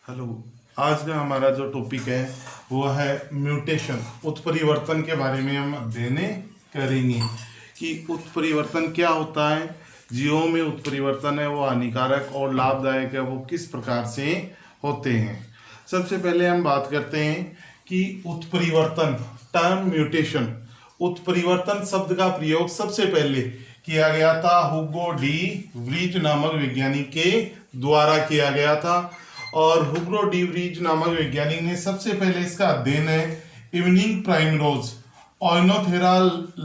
Hello. आज का हमारा जो टॉपिक है वो है म्यूटेशन, उत्परिवर्तन के बारे में हम अध्ययन करेंगे कि उत्परिवर्तन क्या होता है, जीवों में उत्परिवर्तन है वो हानिकारक और लाभदायक है वो किस प्रकार से होते हैं। सबसे पहले हम बात करते हैं कि उत्परिवर्तन, टर्म म्यूटेशन। उत्परिवर्तन शब्द का प्रयोग सबसे पहले किया गया था हुगो डी व्रीज नामक वैज्ञानिक के द्वारा किया गया था। और हुगो डी व्रीज नामक वैज्ञानिक ने सबसे पहले इसका अध्ययन है इवनिंग प्राइमरोज ओइनोथेरा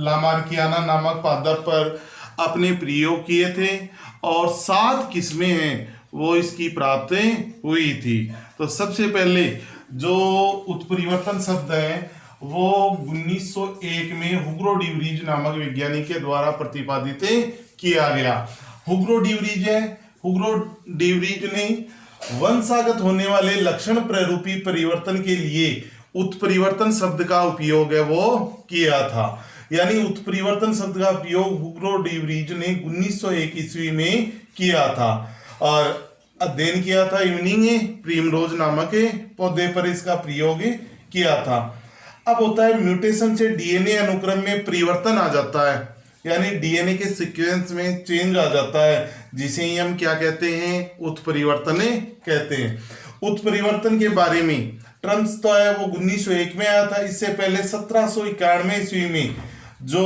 लामार्कियाना नामक पादप पर अपने प्रयोग किए थे और 7 किस्में हैं वो इसकी प्राप्त हुई थी। तो सबसे पहले जो उत्परिवर्तन शब्द है वो 1901 में हुगो डी व्रीज नामक वैज्ञानिक के द्वारा प्रतिपादित किया गया। हुगो डी व्रीज ने वंशागत होने वाले लक्षण प्ररूपी परिवर्तन के लिए उत्परिवर्तन शब्द का उपयोग है वो किया था। यानी उत्परिवर्तन शब्द का प्रयोग हुगो डी व्रीज ने 1901 ईस्वी में किया था और अध्ययन किया था इवनिंग प्राइमरोज नामक पौधे पर इसका प्रयोग किया था। अब होता है म्यूटेशन से डीएनए अनुक्रम में परिवर्तन आ जाता है, यानी डीएनए के सीक्वेंस में चेंज आ जाता है, जिसे ही हम क्या कहते हैं, उत्परिवर्तन कहते हैं। उत्परिवर्तन के बारे में ट्रम्स तो है वो 1901 में आया था। इससे पहले 1791 ईस्वी में जो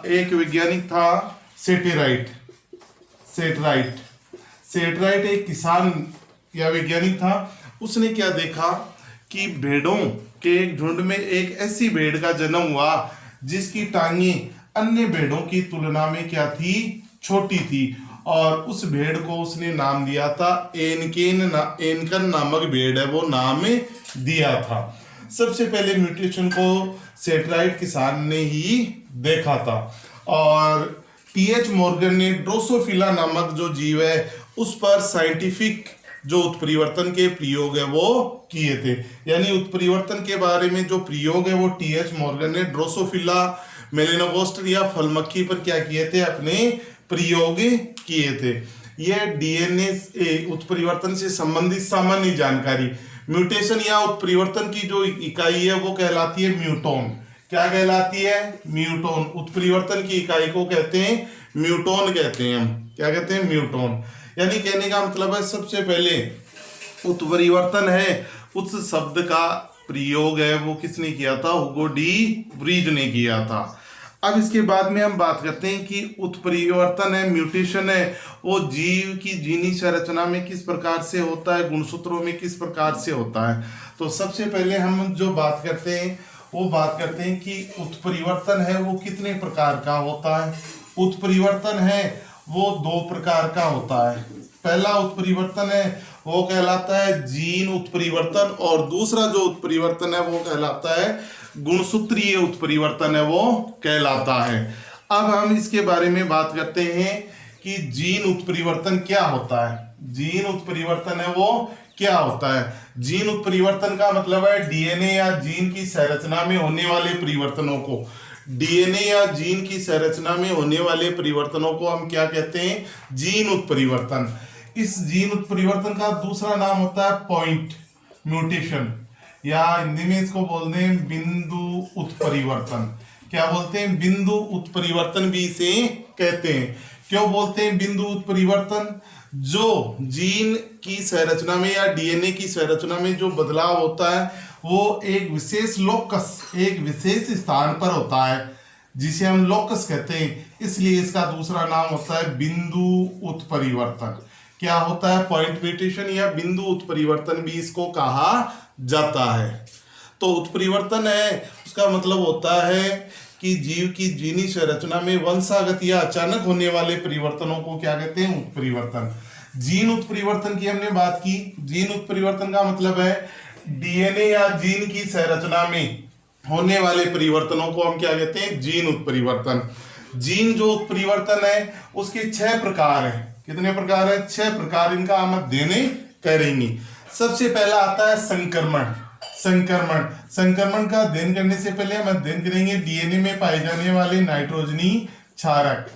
एक वैज्ञानिक था सेटराइट एक किसान या वैज्ञानिक था। उसने क्या देखा कि भेड़ों के झुंड में एक ऐसी भेड़ का जन्म हुआ जिसकी टांगे अन्य भेड़ों की तुलना में क्या थी, छोटी थी, और उस भेड़ को उसने नाम दिया था एनकन नामक भेड़ है वो नाम दिया था। सबसे पहले म्यूटेशन को सेटराइट किसान ने ही देखा था और टीएच मॉर्गन ने ड्रोसोफिला नामक जो जीव है उस पर साइंटिफिक जो उत्परिवर्तन के प्रयोग है वो किए थे। यानी उत्परिवर्तन के बारे में जो प्रयोग है वो टीएच मॉर्गन ने ड्रोसोफिला मेलेनोगास्टर या फलमक्खी पर क्या किए थे, अपने प्रयोग किए थे। यह डीएनए उत्परिवर्तन से संबंधित सामान्य जानकारी। म्यूटेशन या उत्परिवर्तन की जो इकाई है वो कहलाती है म्यूटोन। क्या कहलाती है, म्यूटोन। उत्परिवर्तन की इकाई को कहते हैं म्यूटोन, कहते हैं हम क्या कहते हैं, म्यूटोन। यानी कहने का मतलब है सबसे पहले उत्परिवर्तन है उस शब्द का प्रयोग है वो किसने किया था, हुगो डी व्रीज ने किया था। अब इसके बाद में हम बात करते हैं कि उत्परिवर्तन है, म्यूटेशन है, वो जीव की जीनी संरचना में किस प्रकार से होता है, गुणसूत्रों में किस प्रकार से होता है। तो सबसे पहले हम जो बात करते हैं वो बात करते हैं कि उत्परिवर्तन है वो कितने प्रकार का होता है। उत्परिवर्तन है वो 2 प्रकार का होता है। पहला उत्परिवर्तन है वो कहलाता है जीन उत्परिवर्तन और दूसरा जो उत्परिवर्तन है वो कहलाता है गुणसूत्रीय उत्परिवर्तन है वो कहलाता है। अब हम इसके बारे में बात करते हैं कि जीन उत्परिवर्तन क्या होता है। जीन उत्परिवर्तन है वो क्या होता है। जीन उत्परिवर्तन का मतलब है डीएनए या जीन की संरचना में होने वाले परिवर्तनों को, डीएनए या जीन की संरचना में होने वाले परिवर्तनों को हम क्या कहते हैं, जीन उत्परिवर्तन। इस जीन उत्परिवर्तन का दूसरा नाम होता है पॉइंट म्यूटेशन, या हिंदी में इसको बोलते हैं बिंदु उत्परिवर्तन। क्या बोलते हैं, बिंदु उत्परिवर्तन भी इसे कहते हैं। क्यों बोलते हैं बिंदु उत्परिवर्तन, जो जीन की संरचना में या डीएनए की संरचना में जो बदलाव होता है वो एक विशेष लोकस, एक विशेष स्थान पर होता है जिसे हम लोकस कहते हैं, इसलिए इसका दूसरा नाम होता है बिंदु उत्परिवर्तन। क्या होता है, पॉइंट म्यूटेशन या बिंदु उत्परिवर्तन भी इसको कहा जाता है। तो उत्परिवर्तन है उसका मतलब होता है कि जीव की जीनी संरचना में वंशागत या अचानक होने वाले परिवर्तनों को क्या कहते हैं, उत्परिवर्तन। जीन उत्परिवर्तन की हमने बात की। जीन उत्परिवर्तन का मतलब है डीएनए या जीन की संरचना में होने वाले परिवर्तनों को हम क्या कहते हैं, जीन उत्परिवर्तन। जीन जो उत्परिवर्तन है उसके 6 प्रकार है। कितने प्रकार है, 6 प्रकार। इनका हम अध्ययन करेंगे। सबसे पहला आता है संक्रमण। संक्रमण का अध्ययन करने से पहले हम अध्ययन करेंगे डीएनए में पाए जाने वाले नाइट्रोजनी क्षारक।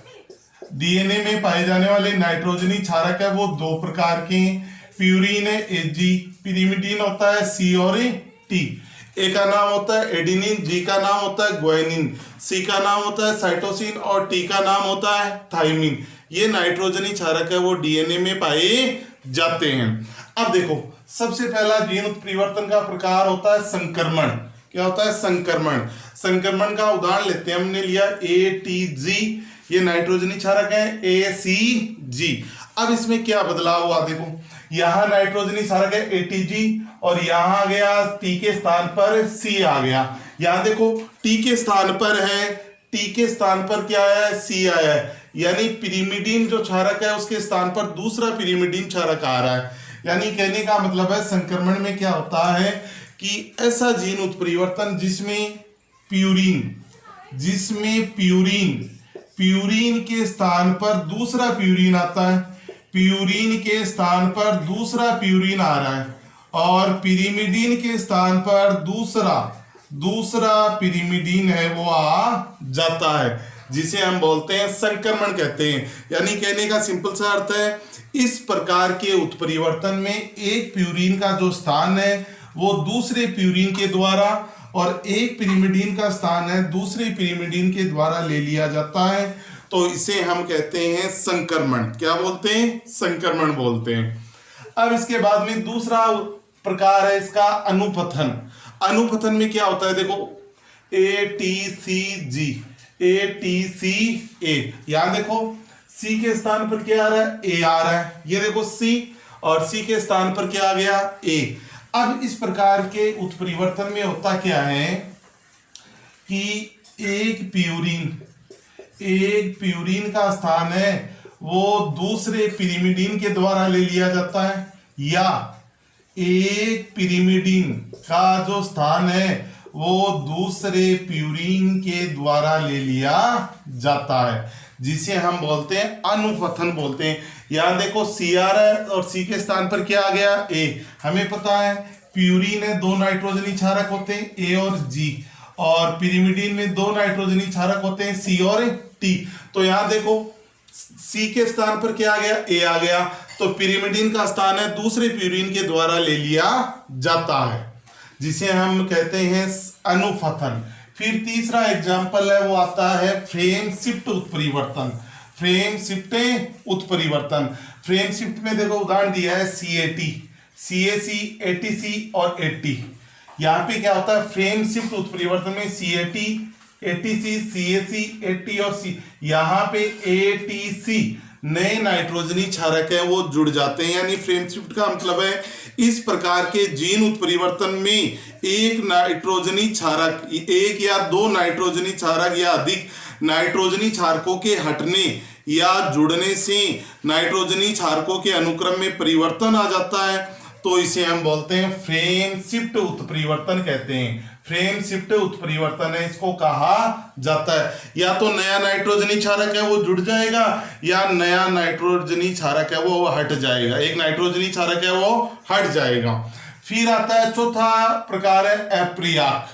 डीएनए में पाए जाने वाले नाइट्रोजनी क्षारक है वो 2 प्रकार के हैं। प्यूरिन है Ag, पिरिमिडीन होता है C और T, ए का नाम होता है एडिनिन, जी का नाम होता है ग्वानिन, सी का नाम होता है साइटोसिन और टी का नाम होता है थाइमिन। ये नाइट्रोजनी क्षारक है वो डीएनए में पाए जाते हैं। अब देखो सबसे पहला जीन उत्परिवर्तन का प्रकार होता है संक्रमण। क्या होता है? संक्रमण। संक्रमण का उदाहरण लेते हैं, हमने लिया ATG, ये नाइट्रोजनी क्षारक है ACG। अब इसमें क्या बदलाव हुआ देखो, यहां नाइट्रोजनी क्षारक है ATG और यहां आ गया T के स्थान पर C आ गया। यहां देखो T के स्थान पर है, T के स्थान पर क्या आया है? C आया है, यानी पिरिमिडीन जो क्षारक है उसके स्थान पर दूसरा पिरिमिडीन क्षारक आ रहा है। यानी कहने का मतलब है संक्रमण में क्या होता है कि ऐसा जीन उत्परिवर्तन जिसमें प्यूरीन के स्थान पर दूसरा प्यूरीन आता है, प्यूरीन के स्थान पर दूसरा प्यूरीन आ रहा है और पिरिमिडीन के स्थान पर दूसरा पिरिमिडीन है वो आ जाता है, जिसे हम बोलते हैं संक्रमण कहते हैं। यानी कहने का सिंपल सा अर्थ है, इस प्रकार के उत्परिवर्तन में एक प्यूरीन का जो स्थान है वो दूसरे प्यूरीन के द्वारा और एक पिरिमिडीन का स्थान है दूसरे पिरिमिडीन के द्वारा ले लिया जाता है, तो इसे हम कहते हैं संक्रमण। क्या बोलते हैं? संक्रमण बोलते हैं। अब इसके बाद में दूसरा प्रकार है इसका अनुपथन। अनुपथन में क्या होता है देखो, ATCG, ATCA, यहां देखो C के स्थान पर क्या आ रहा है? A आ रहा है, ये देखो C और C के स्थान पर क्या आ गया? A। अब इस प्रकार के उत्परिवर्तन में होता क्या है कि एक प्यूरीन का स्थान है वो दूसरे पिरिमिडीन के द्वारा ले लिया जाता है, या एक पिरिमिडीन का जो स्थान है वो दूसरे प्यूरीन के द्वारा ले लिया जाता है, जिसे हम बोलते हैं अनुपथन बोलते हैं। यहां देखो C आ रहा है और C के स्थान पर क्या आ गया? A। हमें पता है प्यूरीन में दो नाइट्रोजनी क्षारक होते हैं A और G, और पिरिमिडीन में दो नाइट्रोजनी क्षारक होते हैं C और T। तो यहां देखो C के स्थान पर क्या आ गया? A आ गया, तो पिरिमिडीन का स्थान है दूसरे प्यूरीन के द्वारा ले लिया जाता है, जिसे हम कहते हैं अनुपथन। फिर तीसरा एग्जाम्पल है वो आता है फ्रेम शिफ्ट उत्परिवर्तन। फ्रेम शिफ्ट उत्परिवर्तन, फ्रेम शिफ्ट में देखो उदाहरण दिया है CAT, CAC, ATC और AT। यहाँ पे क्या होता है फ्रेम शिफ्ट उत्परिवर्तन में CAT, ATC, CAC, AT और C, यहाँ पे ATC नए नाइट्रोजनी क्षारक है वो जुड़ जाते हैं। यानी फ्रेम शिफ्ट का मतलब है इस प्रकार के जीन उत्परिवर्तन में एक नाइट्रोजनी क्षारक, एक या दो नाइट्रोजनी क्षारक या अधिक नाइट्रोजनी क्षारकों के हटने या जुड़ने से नाइट्रोजनी क्षारकों के अनुक्रम में परिवर्तन आ जाता है, तो इसे हम बोलते हैं फ्रेम शिफ्ट उत्परिवर्तन कहते हैं। फ्रेम शिफ्ट उत्परिवर्तन है इसको कहा जाता है। या तो नया नाइट्रोजनी क्षारक है वो जुड़ जाएगा या नया नाइट्रोजनी क्षारक है वो हट जाएगा, एक नाइट्रोजनी क्षारक है वो हट जाएगा। फिर आता है चौथा प्रकार है अपर्याक।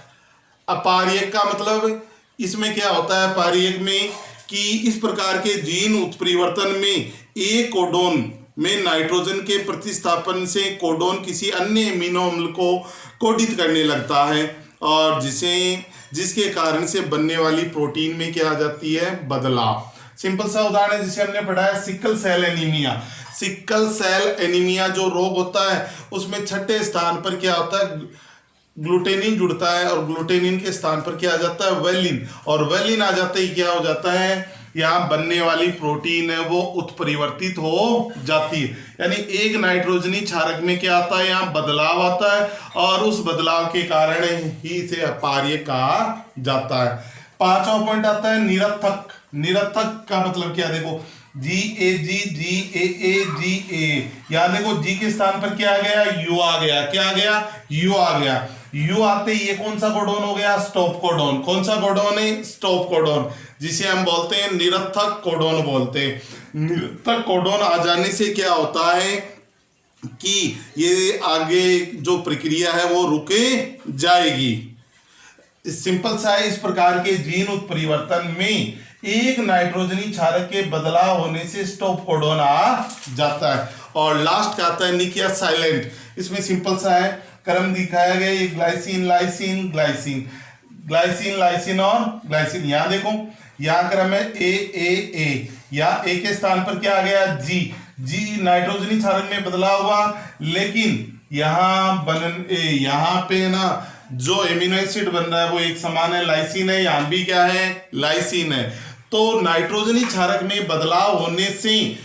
अपार्यक का मतलब इसमें क्या होता है अपार्यक में कि इस प्रकार के जीन उत्परिवर्तन में एक कोडोन में नाइट्रोजन के प्रतिस्थापन से कोडोन किसी अन्य एमिनो अम्ल को कोडित करने लगता है और जिसके कारण से बनने वाली प्रोटीन में क्या आ जाती है? बदलाव। सिंपल सा उदाहरण है जिसे हमने पढ़ा है sickle cell anaemia. Sickle cell anaemia जो रोग होता है उसमें छठे स्थान पर क्या होता है? ग्लूटेनिन जुड़ता है और ग्लूटेनिन के स्थान पर क्या आ जाता है? वेलिन, और वेलिन आ जाते ही क्या हो जाता है? यहाँ बनने वाली प्रोटीन है वो उत्परिवर्तित हो जाती है। यानी एक नाइट्रोजनी क्षारक में क्या आता है? यहाँ बदलाव आता है और उस बदलाव के कारण ही इसे अपार्य कहा जाता है। पांचवा पॉइंट आता है निरर्थक। निरर्थक का मतलब क्या? देखो GAG, GAA, GA, यहाँ देखो G के स्थान पर क्या आ गया? U आ गया। क्या आ गया? U आ गया। U आते ही ये कौन सा कोडोन हो गया? Stop codon. कौन सा कोडोन है? स्टॉप कोडोन, जिसे हम बोलते हैं निरर्थक कोडोन बोलते हैं। निरर्थक कोडोन आ जाने से क्या होता है कि ये आगे जो प्रक्रिया है वो रुके जाएगी। सिंपल सा है, इस प्रकार के जीन उत्परिवर्तन में एक नाइट्रोजनी क्षारक के बदलाव होने से स्टॉप कोडोन आ जाता है और लास्ट का आता है निकिया साइलेंट। इसमें सिंपल सा है, क्रम दिखाया गया, ये glycine lysine glycine, glycine lysine और ग्लाइसिन। यहाँ देखो, यहाँ क्रम है ए, यहाँ ए के स्थान पर क्या आ गया जी, जी नाइट्रोजनी क्षारक में बदलाव हुआ, लेकिन यहाँ पे ना जो एमिनो एसिड बन रहा है वो एक समान है, लाइसिन है, यहाँ भी क्या है लाइसिन है। तो नाइट्रोजनी क्षारक में बदलाव होने से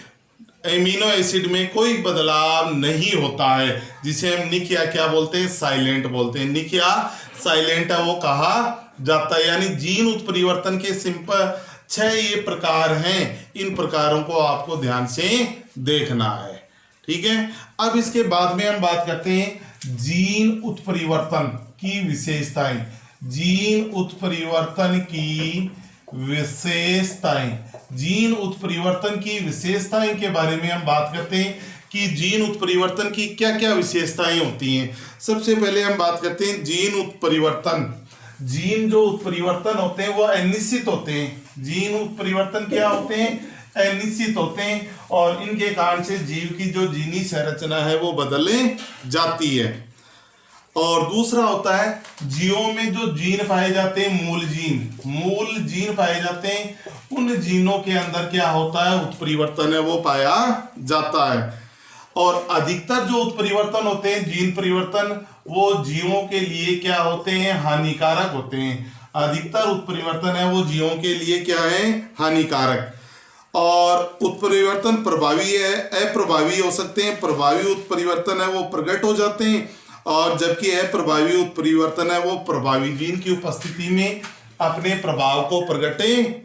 एमिनो एसिड में कोई बदलाव नहीं होता है, जिसे हम निकिया क्या बोलते हैं, साइलेंट बोलते हैं। निकिया साइलेंट है वो कहा जाता है। यानी जीन उत्परिवर्तन के सिंपल 6 ये प्रकार हैं, इन प्रकारों को आपको ध्यान से देखना है, ठीक है। अब इसके बाद में हम बात करते हैं जीन उत्परिवर्तन की विशेषताएं। जीन उत्परिवर्तन की विशेषताएं, जीन उत्परिवर्तन की विशेषताएं के बारे में हम बात करते हैं कि जीन उत्परिवर्तन की क्या क्या विशेषताएं होती हैं। सबसे पहले हम बात करते हैं जीन उत्परिवर्तन। जीन जो उत्परिवर्तन होते हैं वो अनिश्चित होते हैं। जीन उत्परिवर्तन क्या होते हैं, अनिश्चित होते हैं, और इनके कारण से जीव की जो जीनी संरचना है वो बदले जाती है। और दूसरा होता है जीवों में जो जीन पाए जाते हैं, मूल जीन पाए जाते हैं, उन जीनों के अंदर क्या होता है, उत्परिवर्तन है वो पाया जाता है। और अधिकतर जो उत्परिवर्तन होते हैं, जीन परिवर्तन, वो जीवों के लिए क्या होते हैं, हानिकारक होते हैं। अधिकतर उत्परिवर्तन है वो जीवों के लिए क्या है, हानिकारक। और उत्परिवर्तन प्रभावी है, अप्रभावी हो सकते हैं। प्रभावी उत्परिवर्तन है वो प्रकट हो जाते हैं, और जबकि अप्रभावी उत्परिवर्तन है वो प्रभावी जीन की उपस्थिति में अपने प्रभाव को प्रकट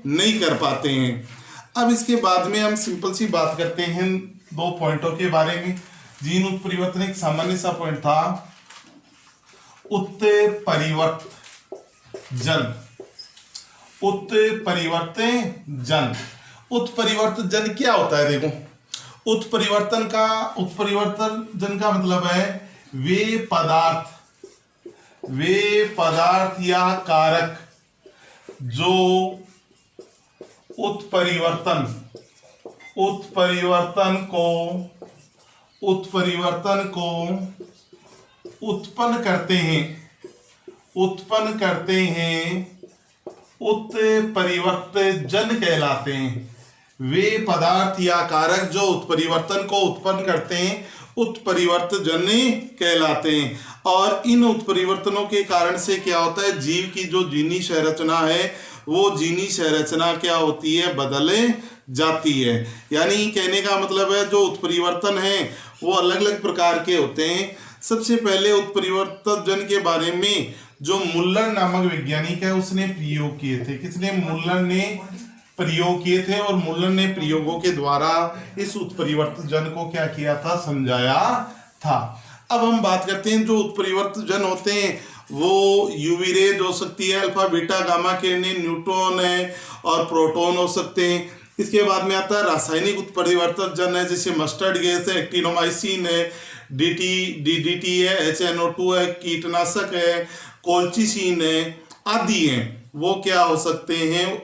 नहीं कर पाते हैं। अब इसके बाद में हम सिंपल सी बात करते हैं 2 पॉइंटों के बारे में। जीन उत्परिवर्तन एक सामान्य सा पॉइंट था, उत्परिवर्तजन। उत्परिवर्तजन क्या होता है, देखो, उत्परिवर्तन जन का मतलब है वे पदार्थ या कारक जो उत्परिवर्तन को उत्पन्न करते हैं, उत्परिवर्तजन कहलाते हैं। वे पदार्थ या कारक जो उत्परिवर्तन को उत्पन्न करते हैं, उत्परिवर्तजन कहलाते हैं। और इन उत्परिवर्तनों के कारण से क्या होता है, जीव की जो जीनी संरचना है वो जीनी संरचना क्या होती है, बदले जाती है। यानी कहने का मतलब है जो उत्परिवर्तन है वो अलग अलग प्रकार के होते हैं। सबसे पहले उत्परिवर्तजन के बारे में जो मुल्लर नामक वैज्ञानिक है उसने प्रयोग किए थे। किसने, मुल्लर ने प्रयोग किए थे, और मुल्लर ने प्रयोगों के द्वारा इस उत्परिवर्तजन को क्या किया था, समझाया था। अब हम बात करते हैं जो उत्परिवर्तजन होते हैं वो यूवी रेज हो सकती है, अल्फा बीटा गामा किरणें, न्यूट्रॉन है और प्रोटॉन हो सकते हैं। इसके बाद में आता है रासायनिक उत्परिवर्तजन है, जैसे मस्टर्ड गैस है, एक्टिनोमाइसिन है, डीडीटी है, HNO2 है, कीटनाशक है, कोल्चिसिन है आदि हैं। वो क्या हो सकते हैं,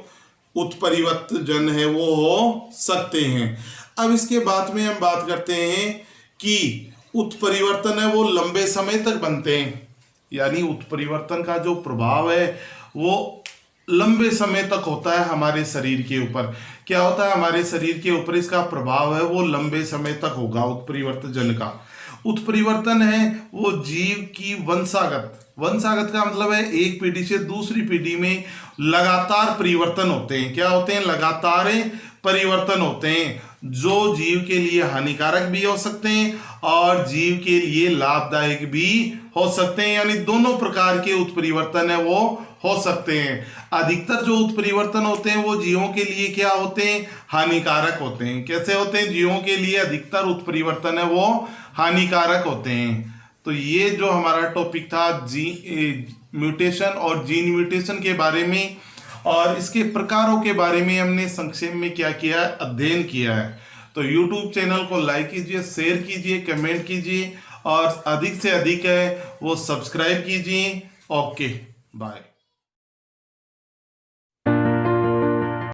उत्परिवर्तजन है वो हो सकते हैं। अब इसके बाद में हम बात करते हैं कि उत्परिवर्तन है वो लंबे समय तक बनते हैं। यानी उत्परिवर्तन का जो प्रभाव है वो लंबे समय तक होता है हमारे शरीर के ऊपर। क्या होता है, हमारे शरीर के ऊपर इसका प्रभाव है वो लंबे समय तक होगा उत्परिवर्तजन का। उत्परिवर्तन है वो जीव की वंशागत का मतलब है एक पीढ़ी से दूसरी पीढ़ी में लगातार परिवर्तन होते हैं। क्या होते हैं, लगातार परिवर्तन होते हैं, जो जीव के लिए हानिकारक भी हो सकते हैं और जीव के लिए लाभदायक भी हो सकते हैं। यानी दोनों प्रकार के उत्परिवर्तन है वो हो सकते हैं। अधिकतर जो उत्परिवर्तन होते हैं वो जीवों के लिए क्या होते हैं, हानिकारक होते हैं। कैसे होते हैं, जीवों के लिए अधिकतर उत्परिवर्तन है वो हानिकारक होते हैं। तो ये जो हमारा टॉपिक था म्यूटेशन और जीन म्यूटेशन के बारे में और इसके प्रकारों के बारे में हमने संक्षेप में क्या किया है, अध्ययन किया है। तो YouTube चैनल को लाइक कीजिए, शेयर कीजिए, कमेंट कीजिए और अधिक से अधिक है वो सब्सक्राइब कीजिए। Okay, bye.